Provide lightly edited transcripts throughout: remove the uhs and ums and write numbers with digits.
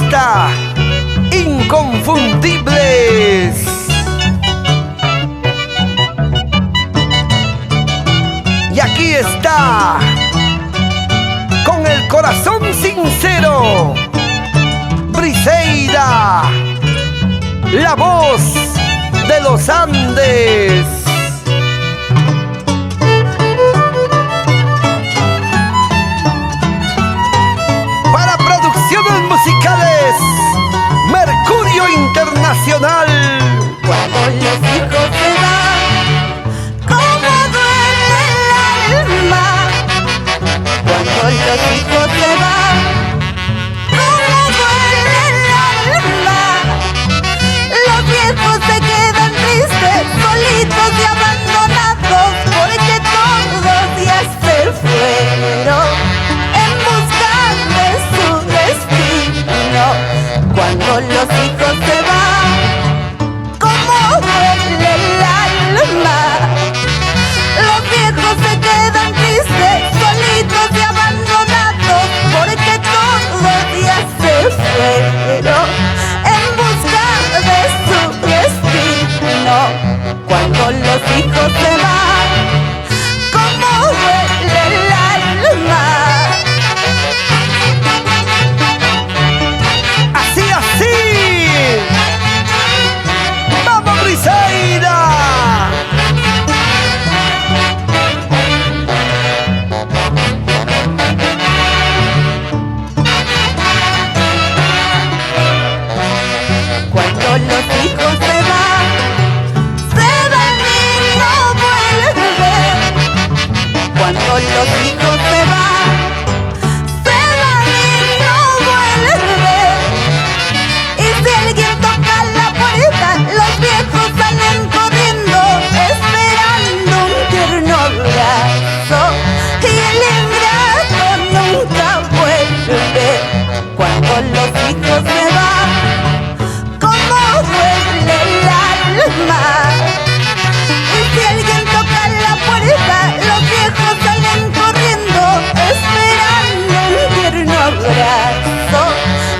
está Inconfundibles. Y aquí está, con el corazón sincero, Briseida, la voz de los Andes. Para producciones musicales, Mercurio Internacional. Cuando los hijos se van, cómo duele el alma. Cuando los hijos se van, cómo duele el alma. Los viejos se quedan tristes, solitos y abandonados, porque todos ya se fueron en busca de su destino. Cuando los hijos se van, cómo duele el alma. Los viejos se quedan tristes, solitos y abandonados, porque todos ya se fueron en busca de su destino. Cuando los hijos se van, cómo duele el alma. Así, así. ¡Vamos, Briseida! Cuando los hijos se van y no vuelven. Cuando los hijos se van y no vuelven. Y si alguien toca la puerta, los viejos salen corriendo, esperando un tierno abrazo. Y el ingrato nunca vuelve. Cuando los hijos se van, cómo duele el alma. Y si alguien toca la puerta, los viejos salen corriendo, esperando un tierno abrazo.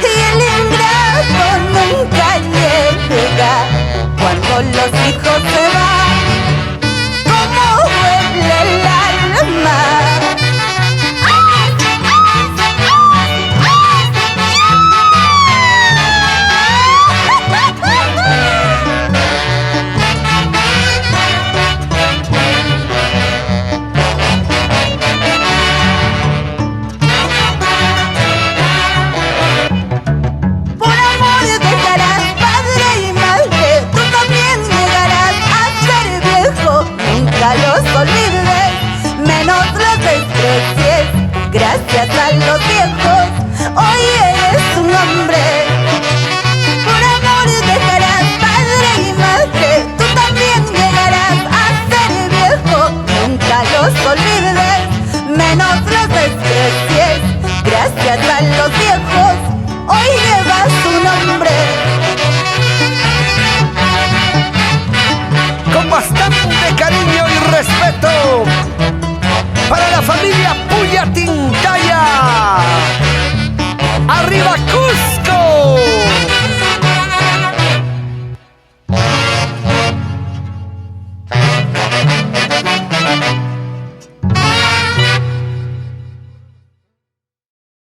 Y el ingrato nunca llega. Cuando los hijos se van, cómo duele el alma. Por amor dejarás padre y madre, tú también llegarás a ser viejo. Nunca los olvides, menos los desprecies. Gracias a los viejos, hoy eres un hombre. Por amor dejarás padre y madre, tú también llegarás a ser viejo. Nunca los olvides, menos los desprecies. Gracias a los viejos, hoy llevas tu nombre. Con bastante cariño y respeto para la familia Puyatintaya. ¡Arriba Cusco!